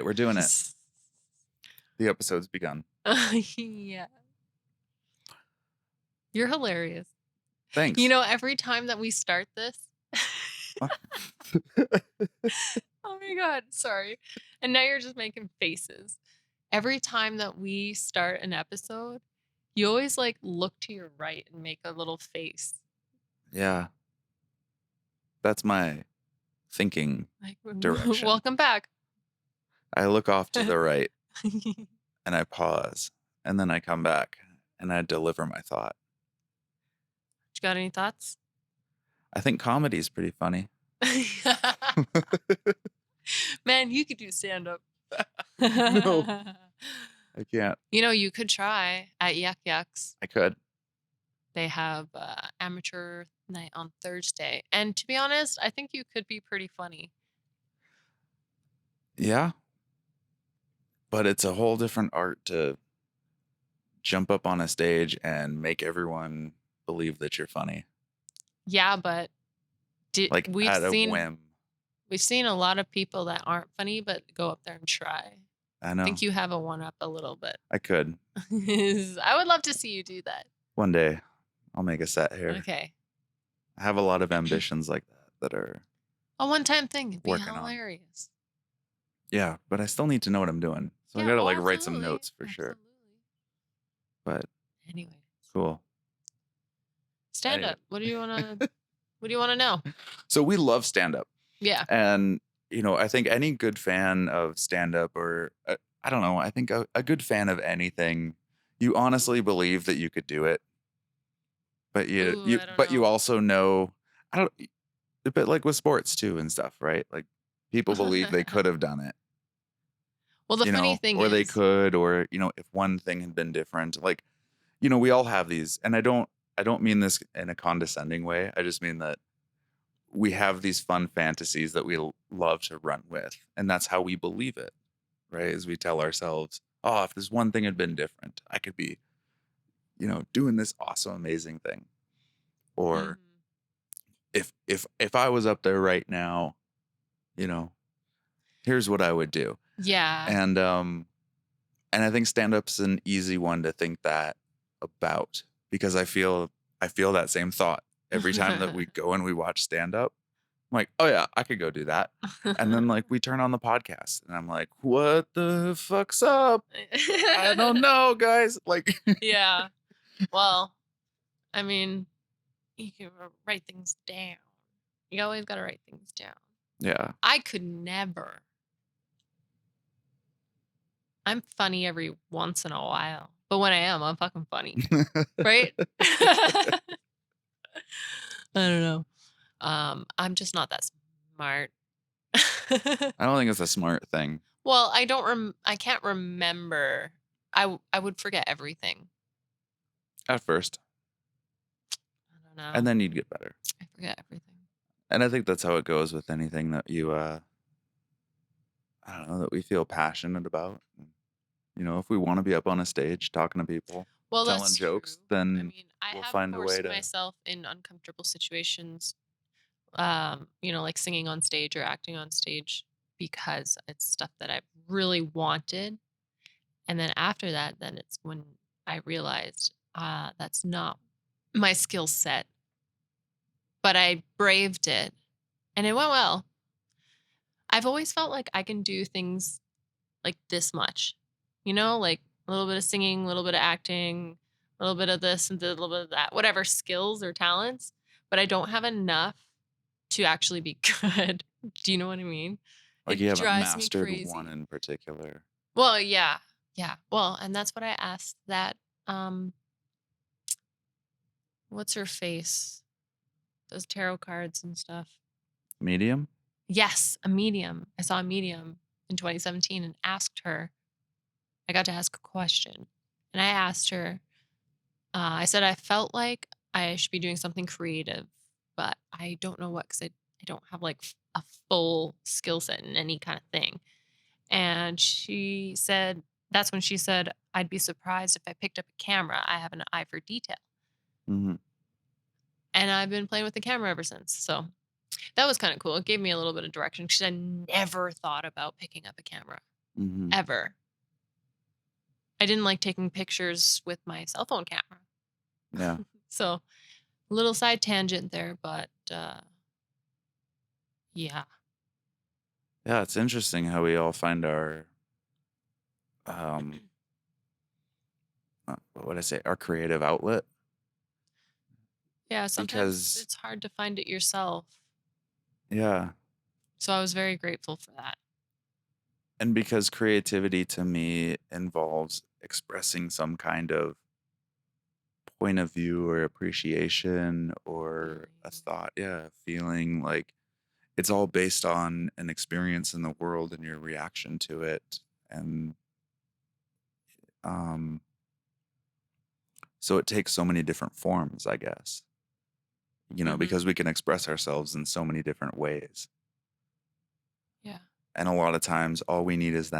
right, we're doing it. The episode's begun. Yeah. You're hilarious. Thanks. You know, every time that we start this. Oh my God, sorry. And now you're just making faces. Every time that we start an episode, you always like look to your right and make a little face. Yeah. That's my thinking Like, direction. welcome back. I look off to the right and I pause, and then I come back and I deliver my thought. You got any thoughts? I think comedy is pretty funny. Man, you could do stand-up. No, I can't. You know, you could try at Yuk-Yuk's. I could. They have amateur night on Thursday. And to be honest, I think you could be pretty funny. Yeah. But it's a whole different art to jump up on a stage and make everyone believe that you're funny. Yeah, but Like at a whim. We've seen a lot of people that aren't funny, but go up there and try. I know. I think you have a one-up a little bit. I could. I would love to see you do that. One day, I'll make a set here. Okay. I have a lot of ambitions like that are a one-time thing. It'd be hilarious. Yeah, but I still need to know what I'm doing. So I gotta write some notes for sure. But anyway. Cool. Stand up. What do you wanna know? So we love stand up. Yeah. And I think any good fan of stand up, or I don't know, I think a good fan of anything, you honestly believe that you could do it. But you also know, a bit like with sports too and stuff, right? Like people believe they could have done it. Well, the funny thing is, or they could, or if one thing had been different, like we all have these, and I don't mean this in a condescending way. I just mean that we have these fun fantasies that we love to run with, and that's how we believe it, right? As we tell ourselves, oh, if this one thing had been different, I could be doing this awesome, amazing thing. Or if I was up there right now, here's what I would do. Yeah. And I think stand-up's an easy one to think that about, because I feel that same thought every time that we go and we watch stand-up. I'm like, oh yeah, I could go do that. And then like we turn on the podcast and I'm like, what the fuck's up? I don't know, guys. Like yeah. Well, I mean, you can write things down. You always got to write things down. Yeah. I could never. I'm funny every once in a while. But when I am, I'm fucking funny. Right? I don't know. I'm just not that smart. I don't think it's a smart thing. Well, I can't remember. I would forget everything. At first. I don't know. And then you'd get better. I forget everything. And I think that's how it goes with anything that you I don't know, that we feel passionate about. If we want to be up on a stage talking to people, telling jokes, then we'll find a way to myself in uncomfortable situations, like singing on stage or acting on stage, because it's stuff that I've really wanted. And then after that, then it's when I realized that's not my skill set. But I braved it and it went well. I've always felt like I can do things like this much, like a little bit of singing, a little bit of acting, a little bit of this and a little bit of that, whatever skills or talents, but I don't have enough to actually be good. Do you know what I mean? Like you haven't mastered one in particular. Well, yeah. Yeah. Well, and that's what I asked that, what's her face? Those tarot cards and stuff. Medium? Yes, a medium. I saw a medium in 2017 and asked her. I got to ask a question. And I asked her, I said I felt like I should be doing something creative, but I don't know what, because I don't have like a full skill set in any kind of thing. And she said, that's when she said, I'd be surprised if I picked up a camera. I have an eye for detail. Mm-hmm. And I've been playing with the camera ever since. So that was kind of cool. It gave me a little bit of direction because I never thought about picking up a camera. Hmm. ever. I didn't like taking pictures with my cell phone camera. Yeah. So, little side tangent there, but yeah. Yeah. It's interesting how we all find our, um, what would I say, our creative outlet Yeah, sometimes because, it's hard to find it yourself. yeah. So I was very grateful for that. And because creativity to me involves expressing some kind of point of view or appreciation or a Feeling. thought, yeah, feeling like it's all based on an experience in the world and your reaction to it. And um, so it takes so many different forms, I guess, Mhm. because we can express ourselves in so many different ways. Yeah. And a lot of times all we need is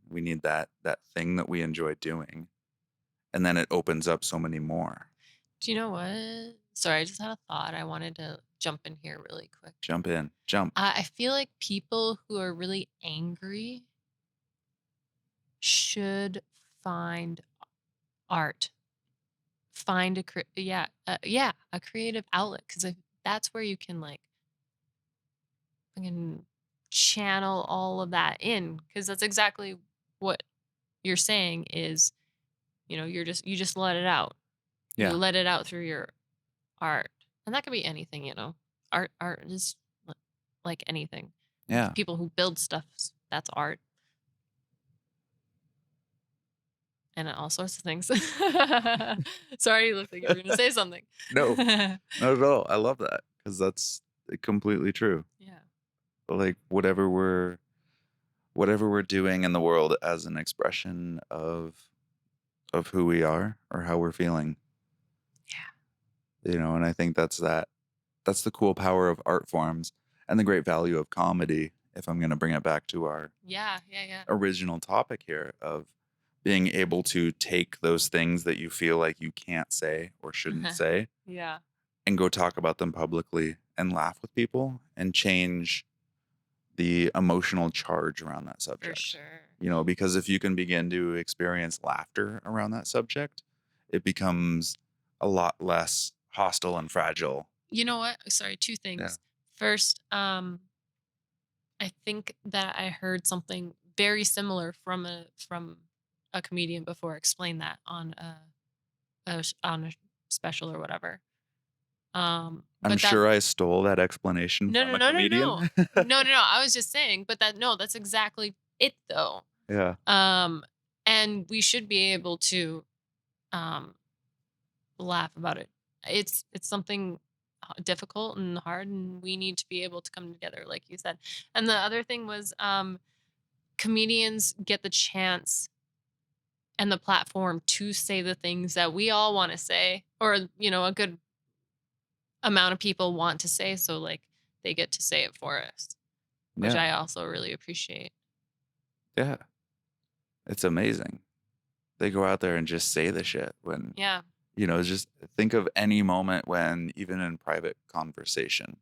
we need that thing that we enjoy doing. And then it opens up so many more. Do you know what? Sorry, I just had a thought. I wanted to jump in here really quick. Jump in, jump. I feel like people who are really angry should find art. Find yeah, a creative outlet because that's where you can like fucking channel all of that in because that's exactly what you're saying is you just let it out. You Yeah. let it out through your art, and that could be anything. Art is like anything. Yeah. People who build stuff, that's art, and all sorts of things. Sorry, you looked like you were gonna say something. No, not at all. I love that because that's completely true. Yeah. Like whatever we're doing in the world as an expression of who we are or how we're feeling, and I think that's the cool power of art forms and the great value of comedy, if I'm going to bring it back to our Yeah, yeah, yeah, original topic here of being able to take those things that you feel like you can't say or shouldn't yeah. say Yeah, and go talk about them publicly and laugh with people and change the emotional charge around that for subject. sure. Because if you can begin to experience laughter around that subject, it becomes a lot less hostile and fragile. You know what? Sorry, two Yeah. things. First, I think that I heard something very similar from a comedian before explain that on a special or whatever. I'm But that sure I stole that explanation no, from no, a no, no, no, comedian. no, no, no. I was just saying, but that no, that's exactly it though. Yeah. Um, and we should be able to um laugh about it. It's something difficult and hard, and we need to be able to come together, like you said. And the other thing was, comedians get the chance and the platform to say the things that we all want to say, or a good amount of people want to say. So like they get to say it for us, which Yeah. I also really appreciate. Yeah. It's amazing. They go out there and just say the shit when, Yeah. just think of any moment when, even in private conversation,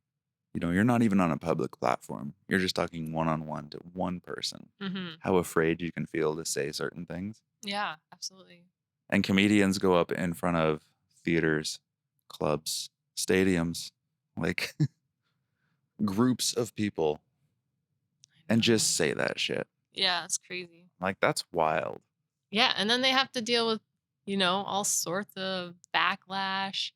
you're not even on a public platform. You're just talking one on one to one person. Hmm. How afraid you can feel to say certain things. Yeah. Absolutely. And comedians go up in front of theaters, clubs, stadiums, like groups of people I and know. just say that shit. Yeah. It's crazy. Like, that's wild. Yeah. And then they have to deal with all sorts of backlash.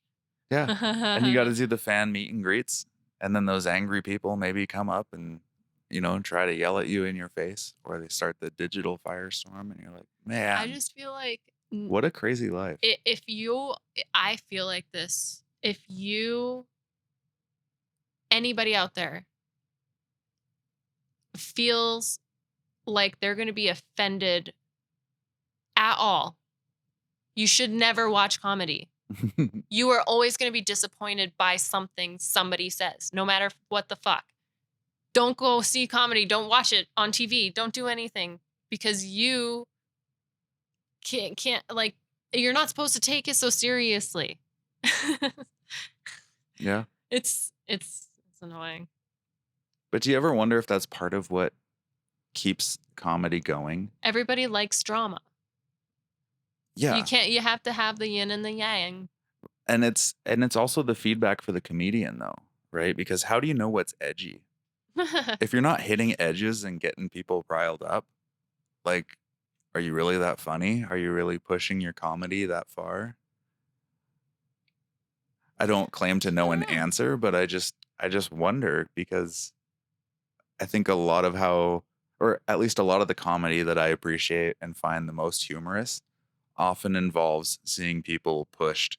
Yeah. And you got to do the fan meet and greets. And then those angry people maybe come up and, try to yell at you in your face, or they start the digital firestorm. And you're like, I man, just feel like what a crazy life. if you, I feel like this. If you, anybody out there feels like they're going to be offended at all, you should never watch comedy. You are always going to be disappointed by something somebody says, no matter what the fuck. Don't go see comedy. Don't watch it on TV. Don't do anything because you can't like you're not supposed to take it so seriously. Yeah. It's annoying. But do you ever wonder if that's part of what keeps comedy going. Everybody likes drama. Yeah. You have to have the yin and the yang. And it's also the feedback for the comedian though, right? Because how do you know what's edgy? If you're not hitting edges and getting people riled up, like, are you really that funny? Are you really pushing your comedy that far? I don't claim to I know don't an know. answer, but I just wonder because I think a lot of how, or at least a lot of the comedy that I appreciate and find the most humorous often involves seeing people pushed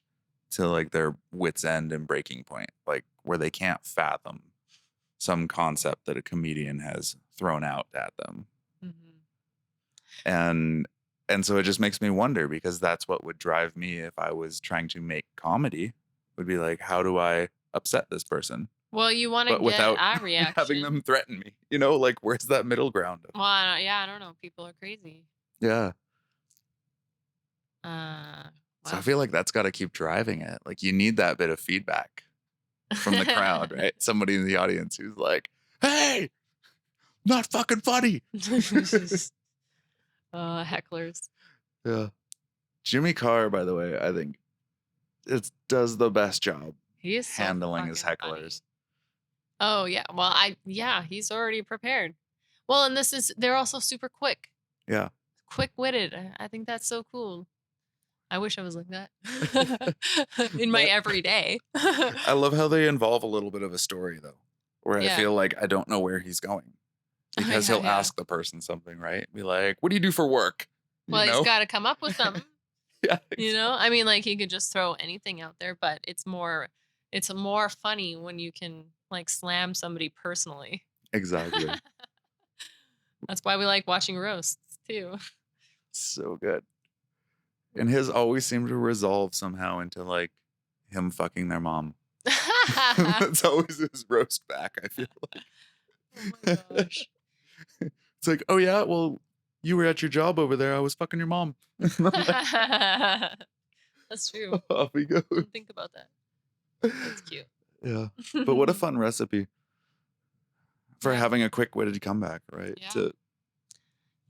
to like their wits end and breaking point, like where they can't fathom some concept that a comedian has thrown out at them. Mhm. And and so it just makes me wonder because that's what would drive me if I was trying to make comedy would be like, how do I upset this person? Well, you want to But get without a having reaction. them threaten me, like where's that middle ground? Well, yeah, I don't know. People are crazy. Yeah. Uh, So I well. feel like that's got to keep driving it. Like you need that bit of feedback from the crowd, right? Somebody in the audience who's like, "Hey, not fucking funny." Hecklers. Yeah. Jimmy Carr, by the way, I think it does the best job He is so handling his fucking funny. hecklers. Oh yeah. Well, yeah, he's already prepared. Well, and they're also super quick, Yeah. quick-witted. I think that's so cool. I wish I was like that in my But everyday. I love how they involve a little bit of a story though, where I Yeah. feel like I don't know where he's going Oh because yeah, he'll yeah. ask the person something, right? Be like, "What do you do for work?" You Well, he's know? got to come up with something. Yeah, I mean, like he could just throw anything out there, but it's more funny when you can like slam somebody personally. exactly. That's why we like watching roasts too. So good. And his always seemed to resolve somehow into like him fucking their mom. That's always his roast back, I feel Oh my like. gosh. It's like, oh yeah, well, you were at your job over there. I was fucking your mom. That's true. Off he goes. Didn't think about that. That's cute. Yeah. But what a fun recipe for Yeah. having a quick-witted comeback, right? Yeah. To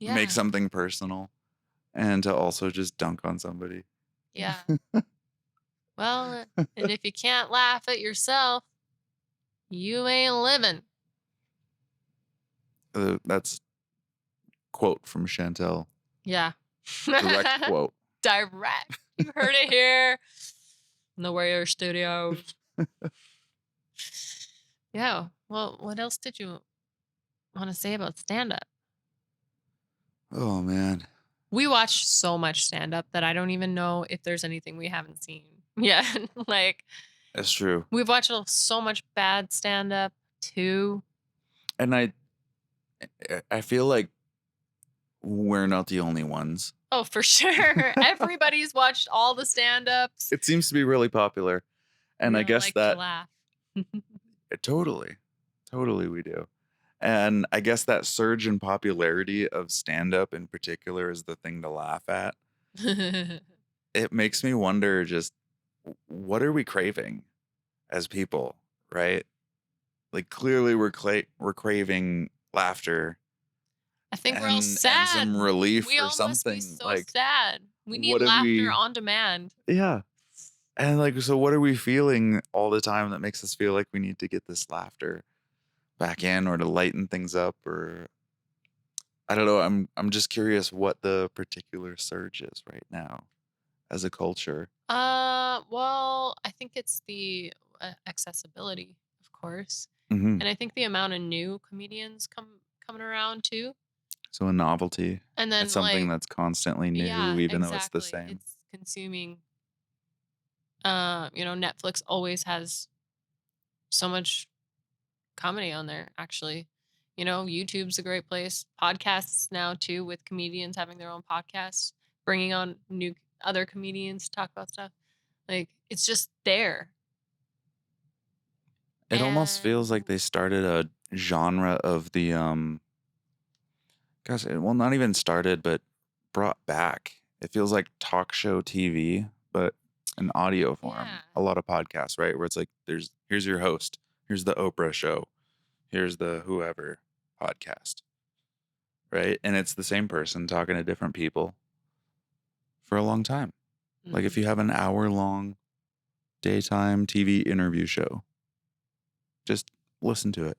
make Yeah. something personal and to also just dunk on somebody. Yeah. Well, and if you can't laugh at yourself, you ain't living. That's quote from Chantel. Yeah. Direct quote. Direct. You heard it here in the Warrior Studios. Yeah. Well, what else did you want to say about stand up? Oh man. We watch so much stand up that I don't even know if there's anything we haven't seen. Yeah. Like, That's true. we've watched so much bad stand up too. And I feel like we're not the only ones. Oh, for sure. Everybody's watched all the stand ups. It seems to be really popular. And We I all guess like to that laugh. totally, totally we do. And I guess that surge in popularity of stand up in particular is the thing to laugh at. It makes me wonder just what are we craving as people, right? Like clearly we're craving laughter I think we're all and sad. some relief We or all must be something. so Like sad. We need what have laughter we on demand. yeah. And like so what are we feeling all the time that makes us feel like we need to get this laughter back in or to lighten things up or I don't know. I'm just curious what the particular surge is right now as a culture. Well, I think it's the accessibility, of course, Hmm. and I think the amount of new comedians coming around too, So a novelty. and It's then something like, that's constantly new, yeah, even though it's the exactly, same. it's consuming. Netflix always has so much comedy on there. Actually, YouTube's a great place. Podcasts now too, with comedians having their own podcasts, bringing on new other comedians to talk about stuff. Like it's just there. It almost feels like And they started a genre of the gosh, well not even started, but brought back. It feels like talk show TV, but in audio yeah. form. A lot of podcasts, right? Where it's like here's your host, here's the Oprah show, here's the whoever podcast. right? And it's the same person talking to different people for a long time. Like if Mhm. you have an hour-long daytime TV interview show, just listen to it.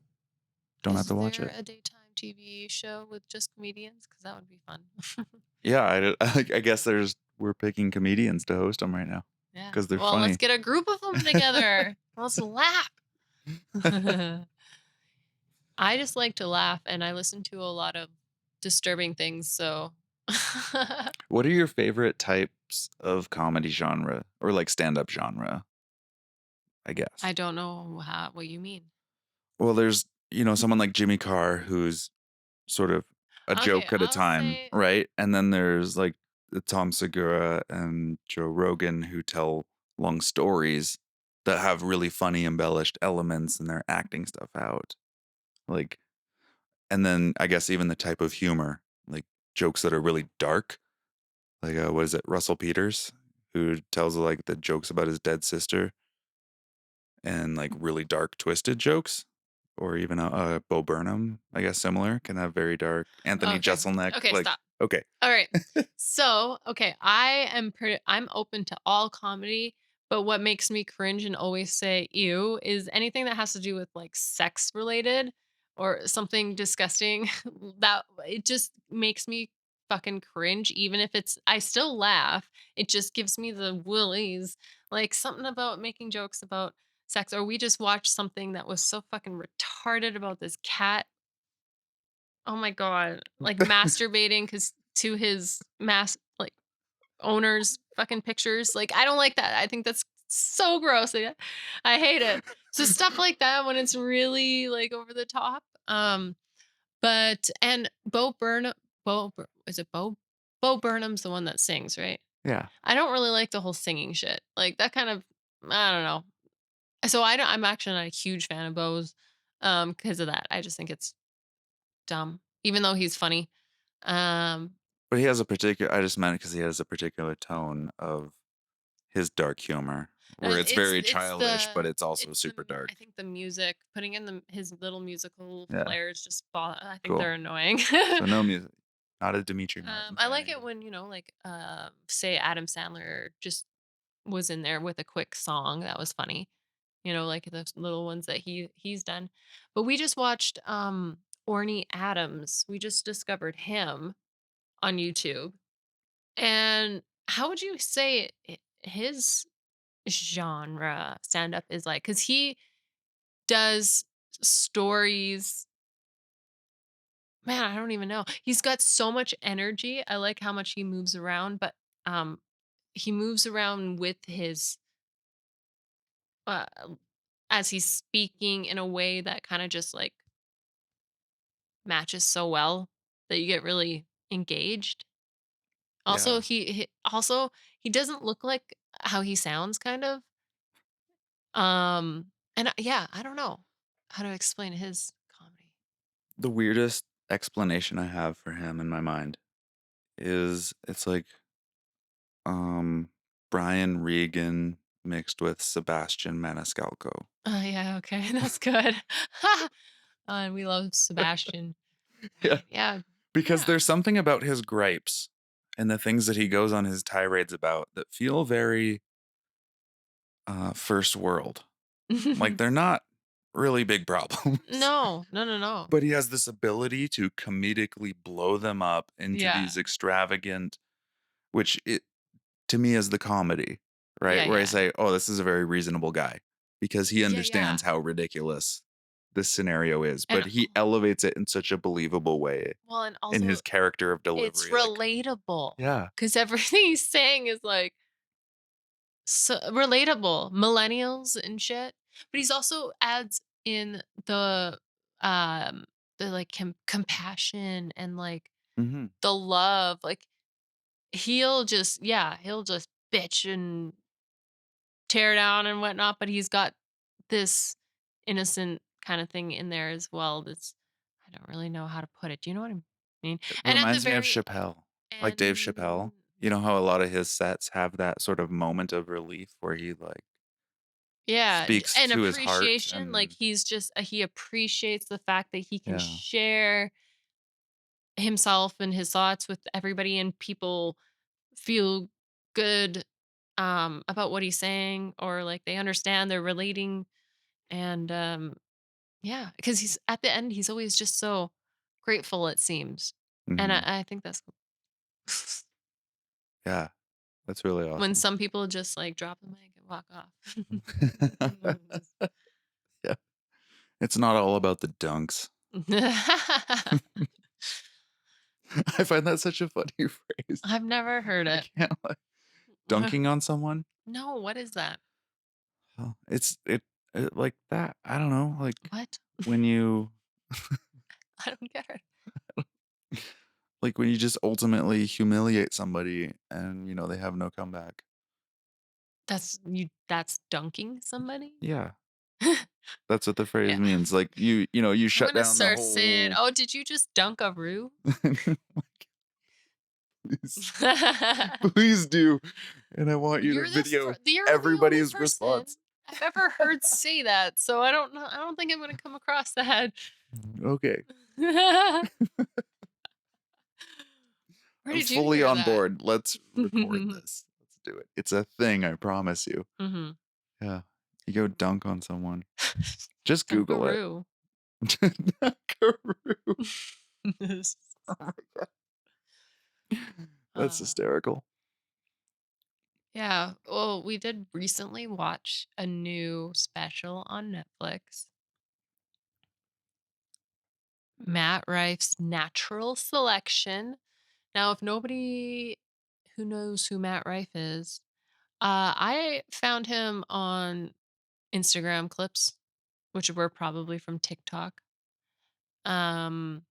Don't have Is to watch there it. a daytime TV show with just comedians? Because that would be fun. Yeah, I guess we're picking comedians to host them right now Yeah. because 'cause they're Well, let's funny. get a group of them together. Let's laugh. I just like to laugh, and I listen to a lot of disturbing things, so What are your favorite types of comedy genre or, like, stand-up genre, I I guess? don't know what you mean. Well, there's, someone like Jimmy Carr who's sort of a Okay, joke at a I'll time, say right? And then there's, like, the Tom Segura and Joe Rogan who tell long stories that have really funny embellished elements and they're acting stuff out. Like and then I guess even the type of humor, like jokes that are really dark, like, what is it, Russell Peters, who tells, like, the jokes about his dead sister and, like, really dark twisted jokes, or even, Bo Burnham, I guess similar, can have very dark Anthony okay. Jeselnik, Okay, like stop. okay. All right. So, okay, I'm open to all comedy, but what makes me cringe and always say ew is anything that has to do with like sex related or something disgusting that it just makes me fucking cringe even if I still laugh. It just gives me the willies. Like something about making jokes about sex or we just watched something that was so fucking retarded about this cat. Oh my god, like masturbating because to his like, owner's fucking pictures, like, I don't like that, I think that's so gross, like, I hate it. So stuff like that when it's really, like, over the top, but and Bo Burnham Bo Bur is it Bo? Bo Burnham's the one that sings, right? Yeah. I don't really like the whole singing shit, like, that kind of I don't know. So I'm actually not a huge fan of Bo's, because of that, I just think it's dumb, even though he's funny. Um, But he has a particular I just meant because he has a particular tone of his dark humor where it's very childish, but it's also super I dark. think the music, putting in his little musical Yeah, flares just I think cool. they're annoying. So no music. Not a Dimitri Martin I fan like it either. when, like, say Adam Sandler just was in there with a quick song that was funny, like those little ones that he's done. But we just watched Orny Adams. We just discovered him on YouTube. And how would you say his genre stand up is like? Because he does stories. Man, I don't even know. He's got so much energy. I like how much he moves around, but um, he moves around with his uh, as he's speaking in a way that kind of just like matches so well that you get really engaged. Also, Yeah. he doesn't look like how he sounds, kind of. Yeah, I don't know how to explain his comedy. The weirdest explanation I have for him in my mind is it's like um Brian Regan mixed with Sebastian Maniscalco. Oh, yeah, okay, that's good. And we love Sebastian. Yeah. Right, yeah, Because yeah. there's something about his gripes and the things that he goes on his tirades about that feel very first world. Like they're not really big problems. No, no, no, no. But he has this ability to comedically blow them up into Yeah. these extravagant, which it to me is the comedy, right? Yeah, Where I yeah. say, "Oh, this is a very reasonable guy," because he Yeah, yeah. understands how ridiculous this scenario is, And but he elevates it in such a believable way well, and in also his character of it's delivery, like relatable yeah. because everything he's saying is like so relatable, millennials and shit. But he's also adds in um the like compassion and like Mhm. the love. Like he'll just bitch and tear down and whatnot, but he's got this innocent kind of thing in there as well. That's I don't really know how to put it. Do you know what I mean? It And at the reminds me of very Chappelle, like Dave Chappelle. and You know how a lot of his sets have that sort of moment of relief where he, like, yeah, speaks and to his heart appreciation. Like and he appreciates the fact that he can yeah. share himself and his thoughts with everybody, and people feel good about what he's saying, or like they understand, they're relating. And yeah, because he's at the end, he's always just so grateful, it seems. And Mhm. I think that's Yeah, that's really when awesome. some people just like drop the mic and walk off. Yeah. It's not all about the dunks. I find that such a funny phrase. I've never heard I it. can't like dunking on someone? No, what is that? Oh, it like that. I don't know, What? when you I don't get it. like when you just ultimately humiliate somebody and, they have no comeback. That's dunking somebody? Yeah, that's what the Yeah. phrase means. Like you I'm shut gonna down the start saying, whole "Oh, did you just dunk a roo?" please, please do. And I want you to video You're the only everybody's person response. I've ever heard say that, so I don't know. I don't think I'm gonna come across that. Okay. Where I'm did you fully hear on that? board. Let's record this. Let's do it. It's a thing, I promise you. Mhm. Yeah. You go dunk on someone. Just Google it. Dunkaroo. Dunkaroo. Oh my god. That's Uh, hysterical. yeah. Well, we did recently watch a new special on Netflix. Matt Rife's Natural Selection. Now, if nobody who knows who Matt Rife is, I found him on Instagram clips, which were probably from TikTok. Um,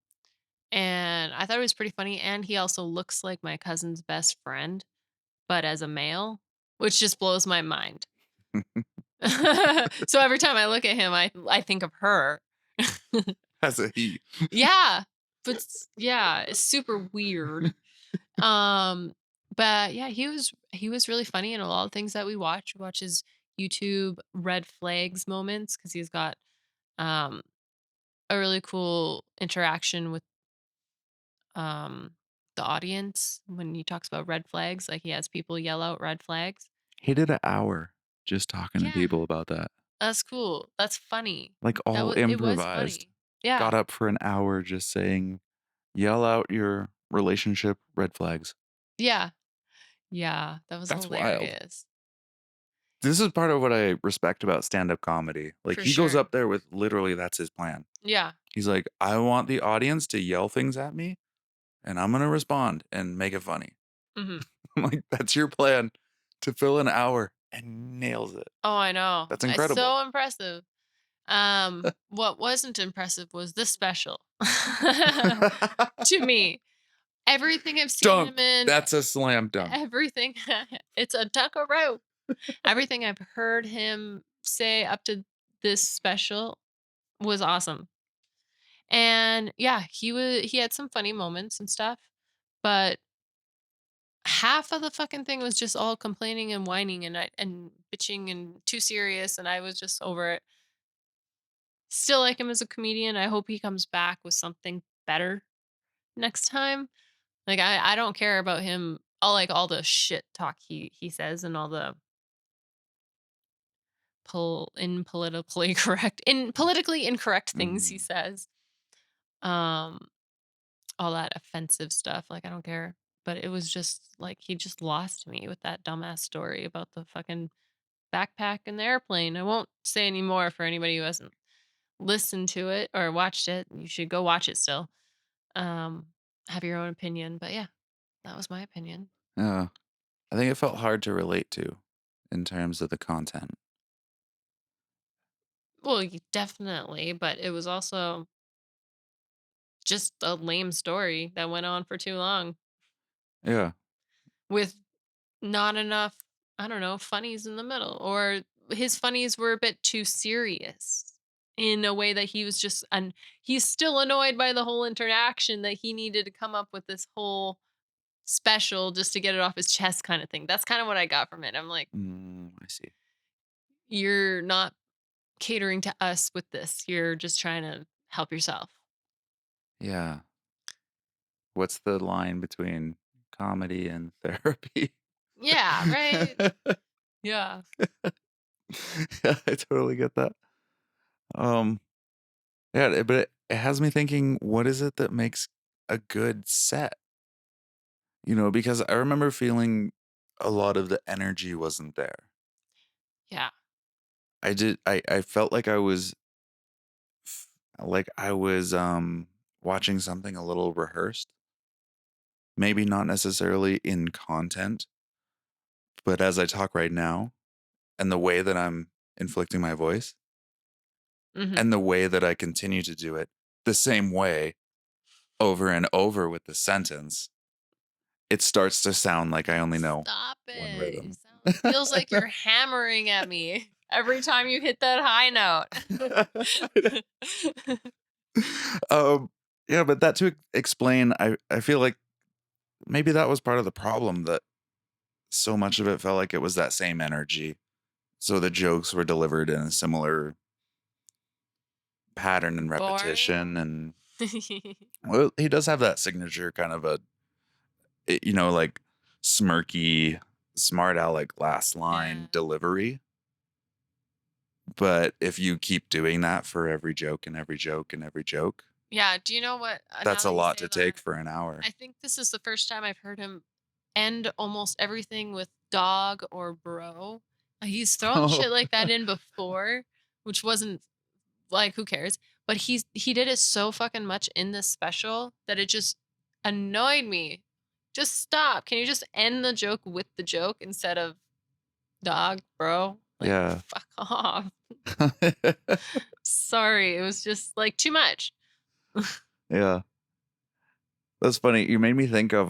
and I thought it was pretty funny. And he also looks like my cousin's best friend, but as a male, which just blows my mind. So every time I look at him, I think of her. As a he. Yeah, but yeah, it's super weird. Um, but yeah, he was really funny in a lot of things that we watch. We watch his YouTube red flags moments because he's got um a really cool interaction with um the audience when he talks about red flags. Like he has people yell out red flags. He did an hour just talking to Yeah, people about that. that's cool. That's funny. Like all It was improvised. funny. Yeah. Got up for an hour just saying, yell out your relationship red flags. Yeah. Yeah. That was That's wild. hilarious. This is part of what I respect about stand-up comedy. Like For he goes sure. up there with literally that's his plan. Yeah. He's like, I want the audience to yell things at me and I'm gonna respond and make it funny. Mhm. I'm like, that's your plan to fill an hour and nails it. Oh, I know. That's It's incredible. so impressive. What wasn't impressive was this special. To me, everything I've seen him Dunk. in, That's a slam dunk. everything it's a tuckaroo. Everything I've heard him say up to this special was awesome. And yeah, he had some funny moments and stuff, but half of the fucking thing was just all complaining and whining and bitching and too serious, and I was just over it. Still like him as a comedian. I hope he comes back with something better next time. Like I don't care about him all the shit talk he says, and all the politically incorrect things he Mhm. says. Um all that offensive stuff. Like I don't care. But it was just like he just lost me with that dumbass story about the fucking backpack and the airplane. I won't say any more for anybody who hasn't listened to it or watched it. You should go watch it still. Um, have your own opinion. But yeah, that was my opinion. Yeah. I think it felt hard to relate to in terms of the content. Well, definitely, but it was also just a lame story that went on for too long Yeah. with not enough, I don't know, funnies in the middle, or his funnies were a bit too serious in a way that he was just, and he's still annoyed by the whole interaction that he needed to come up with this whole special just to get it off his chest kind of thing. That's kind of what I got from it. I'm like, I see. you're not catering to us with this. You're just trying to help yourself. Yeah. What's the line between comedy and therapy? Yeah, right? Yeah. Yeah, I totally get that. Um, yeah, but it has me thinking, what is it that makes a good set? Because I remember feeling a lot of the energy wasn't there. Yeah. I felt f- like I was watching something a little rehearsed. Maybe not necessarily in content, but as I talk right now and the way that I'm inflicting my voice Mhm. and the way that I continue to do it the same way over and over with the sentence, it starts to sound like I only know Stop one it. rhythm. It feels like you're hammering at me every time you hit that high note. um, yeah, but that to explain, I feel like maybe that was part of the problem that so much of it felt like it was that same energy. So the jokes were delivered in a similar pattern and Boring. repetition. And well, he does have that signature kind of like smirky, smart aleck last line Yeah. delivery. But if you keep doing that for every joke and every joke and every joke, Yeah. Do you know what? Now that's a that you lot say to that, take for an hour. I think this is the first time I've heard him end almost everything with dog or bro. He's thrown Oh, shit like that in before, which wasn't like who cares? But he did it so fucking much in this special that it just annoyed me. Just stop. Can you just end the joke with the joke instead of dog, bro? Like yeah. fuck off. Sorry, it was just like too much. Yeah. That's funny. You made me think of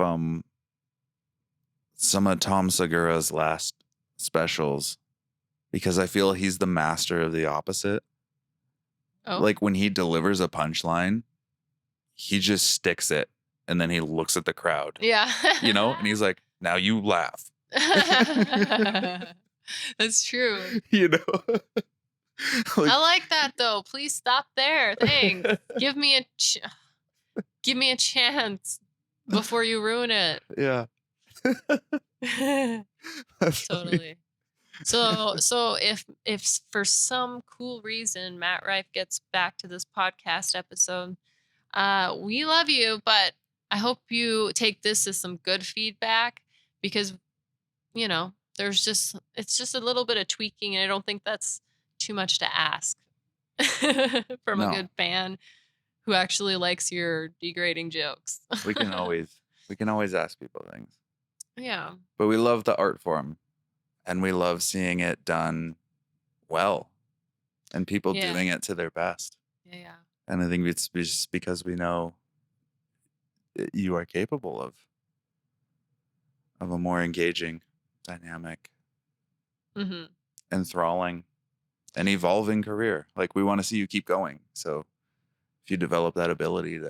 some of Tom Segura's last specials because I feel he's the master of the opposite. Oh, Like when he delivers a punchline, he just sticks it and then he looks at the crowd, yeah. and he's like, now you laugh. That's true. you know? I like, like that though. Please stop there. Thanks. Give me a chance before you ruin it. yeah, that's funny. Totally. So if for some cool reason Matt Rife gets back to this podcast episode, we love you, but I hope you take this as some good feedback because there's just it's just a little bit of tweaking, and I don't think that's too much to ask from a No, good fan who actually likes your degrading jokes. we can always we can always ask people things, Yeah. but we love the art form and we love seeing it done well and people Yeah. doing it to their best. Yeah. Yeah. And I think it's just because we know you are capable of a more engaging, dynamic, Hmm. enthralling, and evolving career. Like we want to see you keep going. So if you develop that ability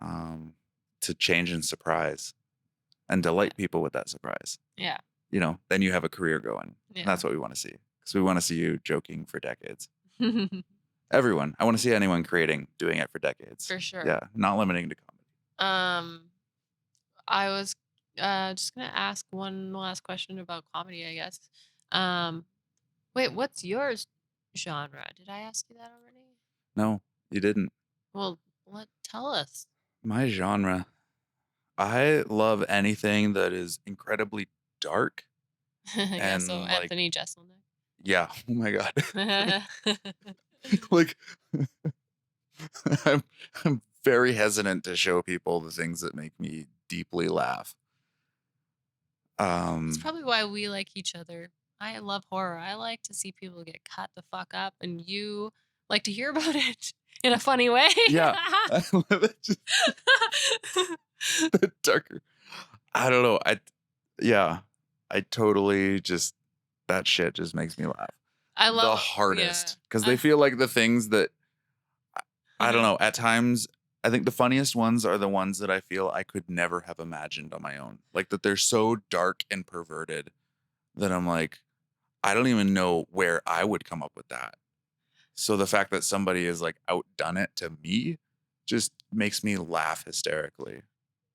um, to change and surprise and Yeah. delight people with that surprise, Yeah. then you have a career going. And Yeah. that's what we want to see. Because we want to see you joking for decades. Everyone. I want to see anyone doing it for decades. For sure. Yeah. Not limiting to comedy. Um, I was just gonna ask one last question about comedy, I guess. Um, wait, what's yours genre? Did I ask you that already? No, you didn't. Well, tell us. My genre. I love anything that is incredibly dark Yeah, so and like, Anthony Jeselnik. yeah, oh my God. like, I'm, I'm very hesitant to show people the things that make me deeply laugh. That's Um, probably why we like each other. I love horror. I like to see people get cut the fuck up, and you like to hear about it in a funny way. yeah, I love it. Just the darker. I don't know. Yeah, I totally just, that shit just makes me laugh I the love, yeah. hardest because they feel like the things that I don't know. At times, I think the funniest ones are the ones that I feel I could never have imagined on my own. Like that they're so dark and perverted that I'm like, I don't even know where I would come up with that. So the fact that somebody has like outdone it to me just makes me laugh hysterically.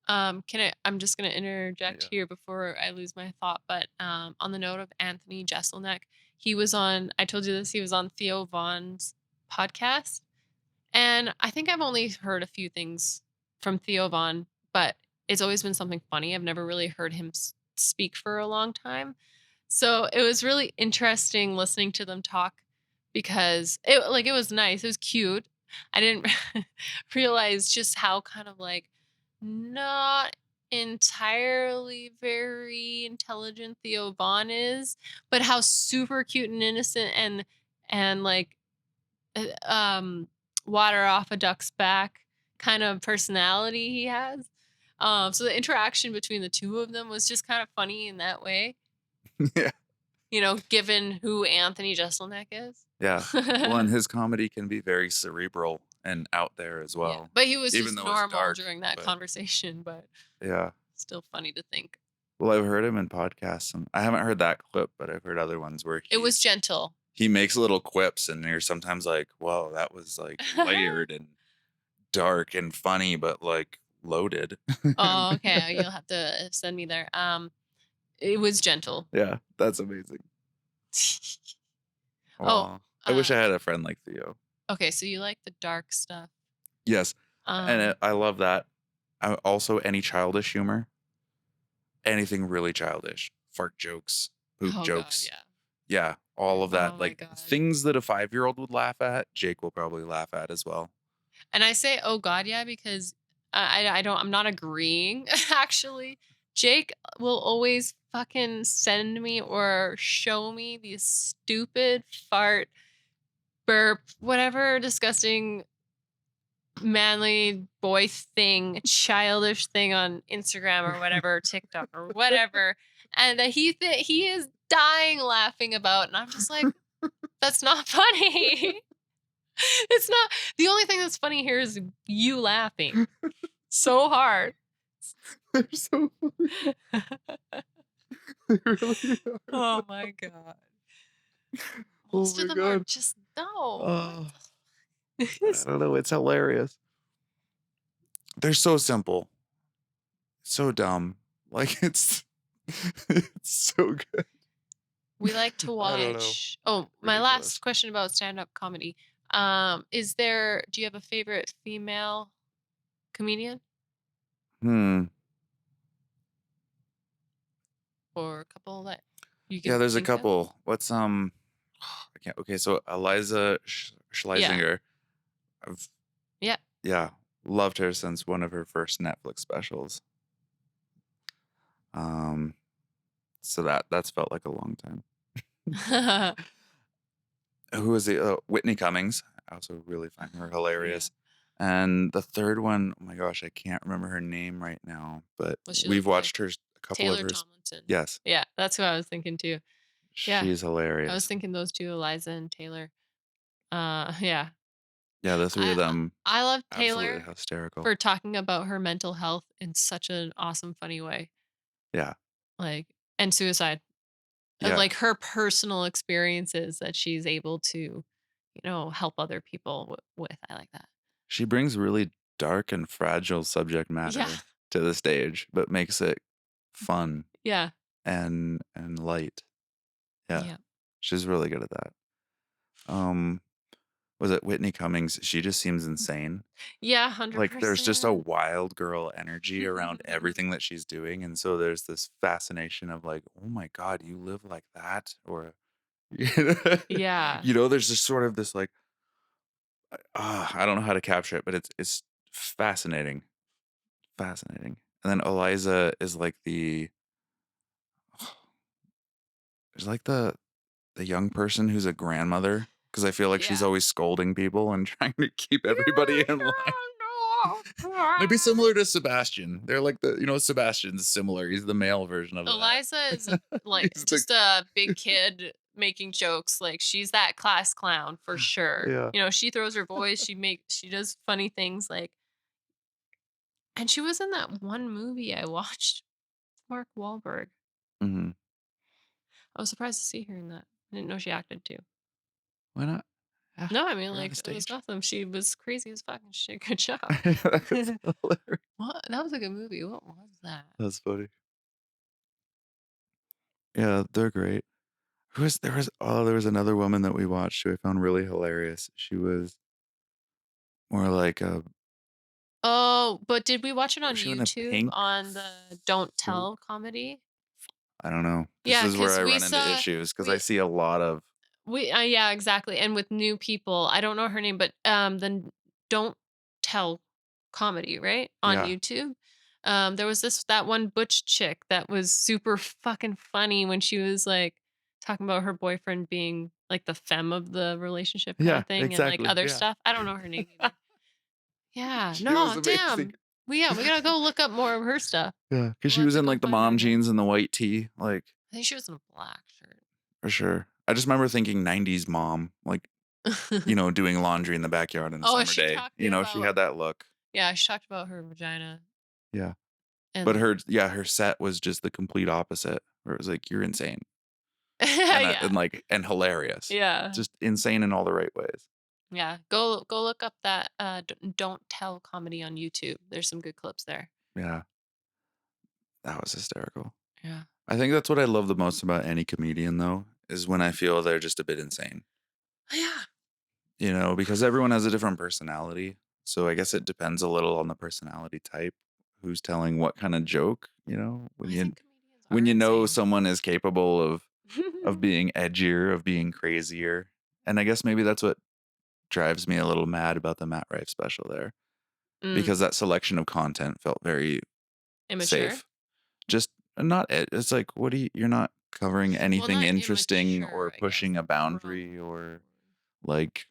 I'm just gonna interject Yeah. here before I lose my thought, but on the note of Anthony Jeselnik, he was on. I told you this. He was on Theo Vaughn's podcast, and I think I've only heard a few things from Theo Vaughn, but it's always been something funny. I've never really heard him speak for a long time. So it was really interesting listening to them talk because it was nice. It was cute. I didn't realize just how kind of like not entirely very intelligent Theo Vaughn is, but how super cute and innocent and like water off a duck's back kind of personality he has. So the interaction between the two of them was just kind of funny in that way, Yeah. given who Anthony Jeselnik is. Yeah. Well, and his comedy can be very cerebral and out there as Yeah, well, but he was even just though it's normal dark. during that But conversation, but yeah. still funny to think. Well, I've heard him in podcasts, and I haven't heard that clip, but I've heard other ones where It was gentle. he makes little quips, and you're sometimes like, "Whoa, that was like layered and dark and funny, but like loaded." Oh, okay. You'll have to send me there. It was gentle. Yeah, that's amazing. Oh, Oh, I wish uh, I had a friend like Theo. okay. So you like the dark stuff. Yes, and Um, I love that. Also, any childish humor, anything really childish, fart jokes, poop oh God, jokes, yeah. yeah, all of Oh that, my like God. things that a 5-year-old would laugh at, Jake will probably laugh at as well. And I say, "Oh God, yeah," because I don't. I'm not agreeing. Actually, Jake will always fucking send me or show me these stupid fart, burp, whatever disgusting manly boy thing, childish thing on Instagram or whatever, TikTok or whatever, and that he is dying laughing about, and I'm just like, that's not funny. It's not. The only thing that's funny here is you laughing so hard. They're so funny. They really Oh are. my god. Oh Most of my them are god. just no. What Oh, I the don't know. It's hilarious. They're so simple, so dumb. Like it's so good. We like to I don't know. watch. Oh, my Ridiculous. last question about stand-up comedy. Do you have a favorite female comedian Hmm. or a couple that you Yeah, can there's a think of? couple. What's I can't. Okay, so Eliza Yeah. Schlesinger. I've Yeah. yeah loved her since one of her first Netflix specials. Um, so that's felt like a long time. Who is the Whitney Cummings? I also really find her Yeah. hilarious. And the third one, oh my gosh, I can't remember her name right now, but What she we've look like? watched her a couple of Taylor hers. Tomlinson. Yes, Yeah, that's who I was thinking too. Yeah. she's I was hilarious. thinking those two, Eliza and Taylor. Yeah. Yeah, the three of I them, I love absolutely Taylor hysterical. for talking about her mental health in such an awesome, funny way. Yeah, Like, and suicide. yeah. Like her personal experiences that she's able to, help other people with. I like that. She brings really dark and fragile subject Yeah. matter to the stage, but makes it fun Yeah. and light. Yeah, Yeah. she's really good at that. Um, was it Whitney Cummings? She just seems insane. Yeah, Like there's just a 100%. wild girl energy around everything that she's doing, and so there's this fascination of like, oh my god, you live like that, or Yeah. there's just sort of this like, I don't know how to capture it, but it's fascinating, fascinating. And then Eliza is like is like the young person who's a grandmother because I feel like she's Yeah. always scolding people and trying to keep everybody in line. Maybe similar to Sebastian. They're like Sebastian's similar. He's the male version of that. Eliza is like He's the just a big kid making jokes. Like she's that class clown for sure. yeah. She throws her voice, she does funny things like, and she was in that one movie I watched, Mark Wahlberg. Mhm. I was surprised to see her in that. I didn't know she acted too. Why not? Yeah, No, I mean, we're on the like, it was stage. awesome. She was crazy as fucking shit. Good job. That's hilarious. What? That was a good movie. What was that? That's funny. Yeah, they're great. There was another woman that we watched who I found really hilarious. She was more like a Oh, but did we watch it on was she in a YouTube pink on the Don't suit? Tell comedy? I don't know. This Yeah, is where because I we run into saw issues because I we see a lot of yeah, exactly, and with new people, I don't know her name, but, then Don't Tell Comedy, right? On yeah. YouTube. There was that one butch chick that was super fucking funny when she was, like, talking about her boyfriend being, like, the femme of the relationship kinda Yeah, thing and, like, exactly. other Yeah. stuff. I don't know her name either. Yeah, She was no, amazing. damn. We gotta go look up more of her stuff. Yeah, because We'll she have was to in go like the find her mom again. jeans and the white tee, like I think she was in a black shirt. for sure. I just remember thinking 90s mom, like, doing laundry in the backyard on a Oh, summer she day. talked She about had that look. yeah, she talked about her vagina Yeah. But and her set was just the complete opposite, where it was like, "You're insane." yeah. And hilarious. Yeah. Just insane in all the right ways. Yeah. Go look up that Don't Tell comedy on YouTube. There's some good clips there. Yeah, that was hysterical. Yeah. I think that's what I love the most about any comedian, though, is when I feel they're just a bit insane. Yeah. Because everyone has a different personality. So I guess it depends a little on the personality type, who's telling what kind of joke, I think comedians when are you know insane. someone is capable of being edgier, of being crazier. And I guess maybe that's what drives me a little mad about the Matt Rife special there, Mm. because that selection of content felt very Immature? safe. Just not it's like you're not covering Well, anything not interesting or immature, I guess. pushing a Wrong boundary or word. like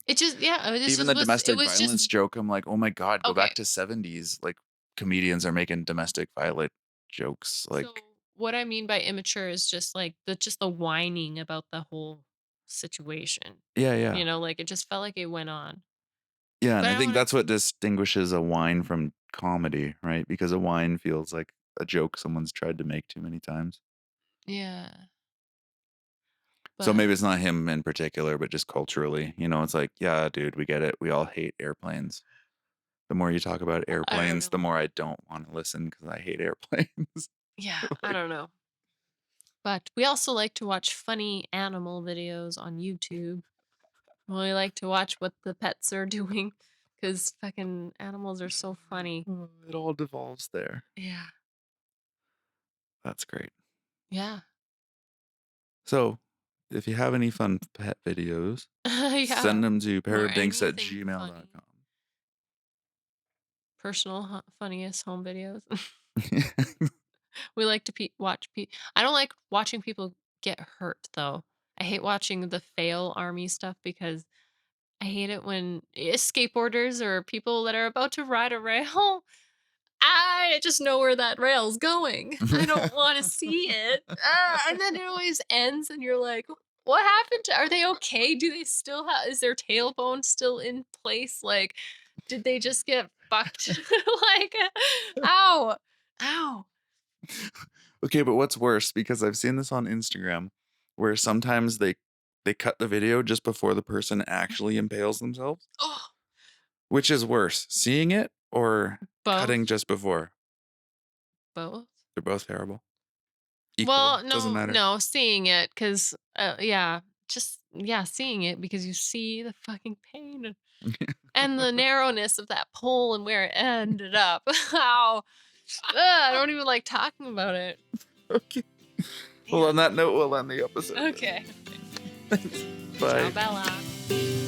It just yeah, even the it domestic was just violence joke. I'm like, oh my God, go okay. back to 70s. Like comedians are making domestic violence jokes. So Like, what I mean by immature is just like the whining about the whole situation. yeah, yeah. Like it just felt like it went on. Yeah. And But I I don't think want to that's what distinguishes a whine from comedy, right? Because a whine feels like a joke someone's tried to make too many times. yeah. So But maybe it's not him in particular, but just culturally, it's like, yeah, dude, we get it. We all hate airplanes. The more you talk about I don't airplanes, the know. more I don't want to listen because I hate airplanes. Yeah, I Like, don't know. But we also like to watch funny animal videos on YouTube. We like to watch what the pets are doing because fucking animals are so funny. it all devolves there. Yeah. That's great. Yeah. So, if you have any fun pet videos, Yeah. send them to Or pairofdinks at anything gmail.com. funny. Personal funniest home videos. We like to watch I don't like watching people get hurt though. I hate watching the fail army stuff because I hate it when skateboarders or people that are about to ride a rail. I just know where that rail's going. I don't want to see it. And then it always ends, and you're like, what happened to, are they okay? Do they still have, is their tailbone still in place? Like, did they just get fucked? Like, ow, ow. Okay, but what's worse, because I've seen this on Instagram, where sometimes they cut the video just before the person actually impales themselves. Oh, Which is worse, seeing it or both, cutting just before? both. They're both terrible. Equal, Well, doesn't no, matter. no, seeing it because, yeah, just yeah, seeing it because you see the fucking pain and the narrowness of that pole and where it ended up. Ow. Ugh, I don't even like talking about it. Okay. Well, Damn. on that note, we'll end the episode. Okay. Thanks. Ciao, Bye. Bella.